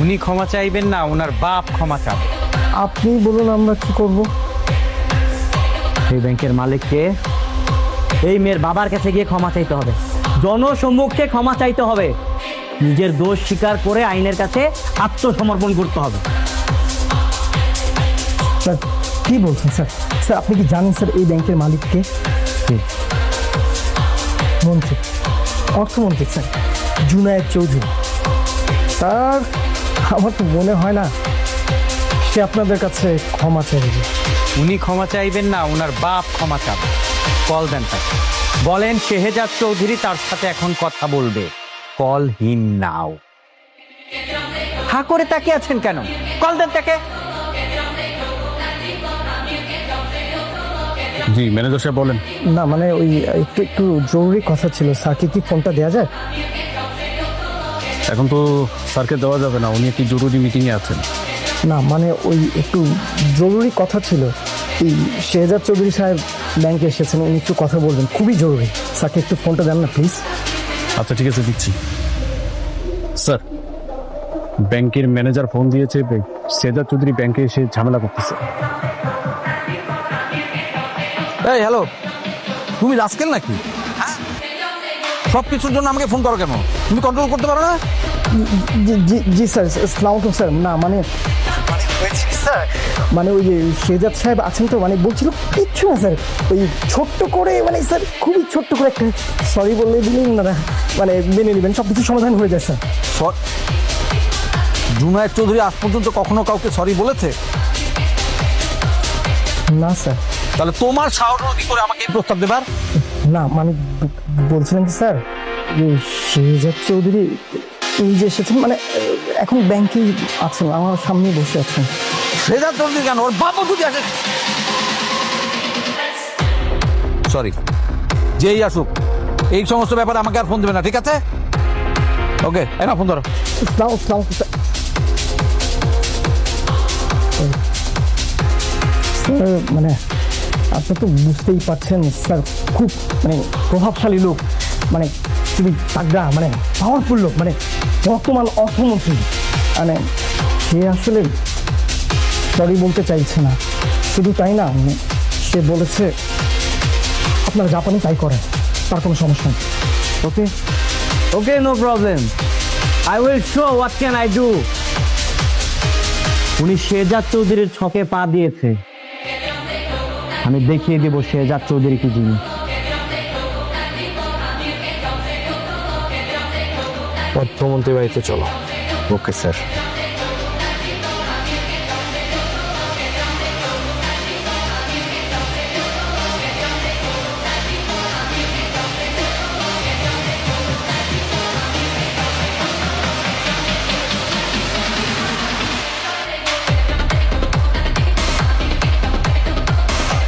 উনি ক্ষমা চাইবেন না, ওনার বাপ ক্ষমা চাবে। আপনি বলুন আমরা কি করব? এই ব্যাংকের মালিককে এই মেয়ের বাবার কাছে গিয়ে ক্ষমা চাইতে হবে, জনসম্মুখে ক্ষমা চাইতে হবে, নিজের দোষ স্বীকার করে আইনের কাছে আত্মসমর্পণ করতে হবে। স্যার কি বলছেন স্যার? স্যার আপনি কি জানেন স্যার এই ব্যাংকের মালিককে? মন্ত্রী, অর্থমন্ত্রী স্যার, জুনায়েদ চৌধুরী। স্যার আমার তো মনে হয় না সে আপনাদের কাছে ক্ষমা চাইবে। উনি ক্ষমা চাইবেন না, ওনার বাপ ক্ষমা চাবে। কল দেন তাকে, বলেন শেহজাদ চৌধুরী তার সাথে এখন কথা বলবে। কল হিম নাও। হা করে তাকিয়ে আছেন কেন? কল দেন তাকে। জি ম্যানেজার সাহেব বলেন। না মানে ওই একটু একটু জরুরি কথা ছিল, স্যারকে কি ফোনটা দেওয়া যায়? এখন তো স্যারকে দেওয়া যাবে না, উনি একটি জরুরি মিটিংয়ে আছেন। না মানে ওই একটু জরুরি কথা ছিল। এই শেহজাদ চৌধুরী সাহেব ব্যাংকে এসেছেন, উনি একটু কথা বলবেন, খুবই জরুরি। স্যারকে একটু ফোনটা দেন না প্লিজ। আচ্ছা ঠিক আছে, দিচ্ছি। স্যার, ব্যাংকের ম্যানেজার ফোন দিয়েছে, শেহজাদ চৌধুরী ব্যাংকে এসে ঝামেলা করতেছে। এই হ্যালো, তুমি রাস্কেল নাকি? সব কিছুর জন্য আমাকে ফোন করো কেন? তুমি কন্ট্রোল করতে পারো না? জি জি জি স্যার, আসসালামু আলাইকুম স্যার। না মানে স্যার মানে ওই যে শেহজাদ সাহেব আছেন তো, মানে বলছিল কিচ্ছু না স্যার, ওই ছোট্ট করে মানে স্যার খুবই ছোট্ট করে একটা সরি বললে দিলেন না, মানে মেনে নেবেন, সব কিছু সমাধান হয়ে যায় স্যার। জুনায়েদ চৌধুরী আজ পর্যন্ত কখনো কাউকে সরি বলেছে? না স্যার। তাহলে তোমার সাহস কি করে আমাকে এই প্রস্তাব দেবার? না মানে বলছিলাম কি স্যার, যে শেহজাদ চৌধুরী নিজে এসেছেন, মানে এখন ব্যাংকেই আছেন, আমার সামনে বসে আছেন। শেহজাদ চৌধুরী কেন, ওর বাবা যদি আসে। সরি, যেই আসুক এই সমস্ত ব্যাপারে আমাকে আর ফোন দেবে না, ঠিক আছে? ওকে, না ফোন ধরো। আসসালামু আলাইকুম স্যার। স্যার মানে আপনি তো বুঝতেই পারছেন স্যার, খুব মানে প্রভাবশালী লোক, মানে খুবই তাগড়া, মানে পাওয়ারফুল লোক, মানে বর্তমান অর্থমন্ত্রী। মানে সে আসলে সরি বলতে চাইছে না, শুধু তাই না, মানে সে বলেছে আপনারা জাপানি তাই করেন, তার কোনো সমস্যা নেই। Okay okay, no problem, I will show what can I do. উনি শেহজাদ চৌধুরীর ছকে পা দিয়েছে, আমি দেখিয়ে দেবো শেহজাদ চৌধুরী কি জিনিস। অর্থমন্ত্রী বাড়িতে চলো। Okay sir.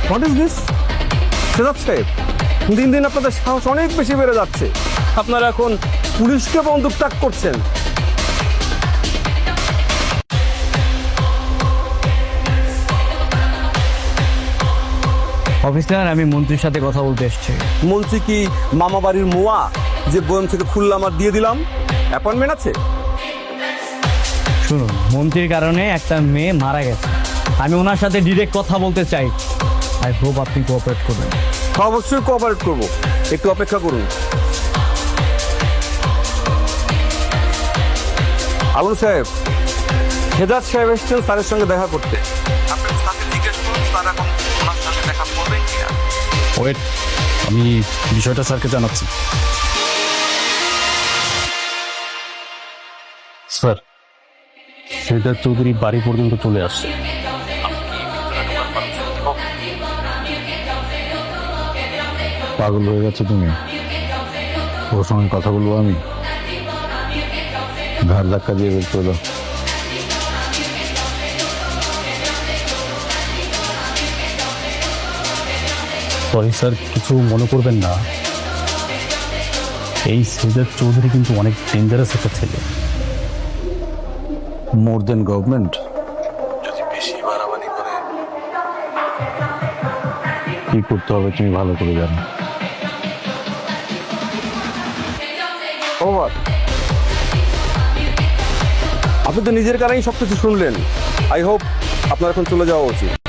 What is this? Shehzad সাহেব, দিন দিন আপনাদের সাহস অনেক বেশি বেড়ে যাচ্ছে। আপনারা এখন পুলিশকে বন্দুক তাক করছেন। অফিসার, আমি মন্ত্রীর সাথে কথা বলতে এসেছি। মন্ত্রী কি মামা বাড়ির মোয়া যে বয়ম থেকে খুললাম আর দিয়ে দিলাম? অ্যাপয়েন্টমেন্ট আছে? শুনুন, মন্ত্রীর কারণে একটা মেয়ে মারা গেছে, আমি ওনার সাথে ডিরেক্ট কথা বলতে চাই। আই হোপ আপনি কোঅপারেট করবেন। অবশ্যই কোঅপারেট করবো, একটু অপেক্ষা করুন। আলম সাহেব, শেহজাদ সাহেব এসছেন স্যারের সঙ্গে দেখা করতে। আপনি স্যারকে জিজ্ঞেস করুন স্যার এখন ওনার সঙ্গে দেখা করবেন কিনা। ওয়েট, আমি বিষয়টা স্যারকে জানাচ্ছি। স্যার, শেহজাদ চৌধুরী বাড়ি পর্যন্ত চলে আসছে। পাগল হয়ে গেছে তুমি? ওর সঙ্গে কথা বলবো আমি? ঘাড় ধাক্কা দিয়ে বের করে দাও। সরি স্যার, কিছু মনে করবেন না, এই শেহজাদ চৌধুরী কিন্তু অনেক ডেঞ্জারাস একটা ছেলে। মোর দেন গভর্নমেন্ট। যদি বেশি বাড়াবাড়ি করে কি করতে হবে তুমি ভালো করে জানো। ওভার। আপনি আপনি তো নিজের কারণেই সব কিছু শুনলেন। আই হোপ আপনার এখন চলে যাওয়া উচিত।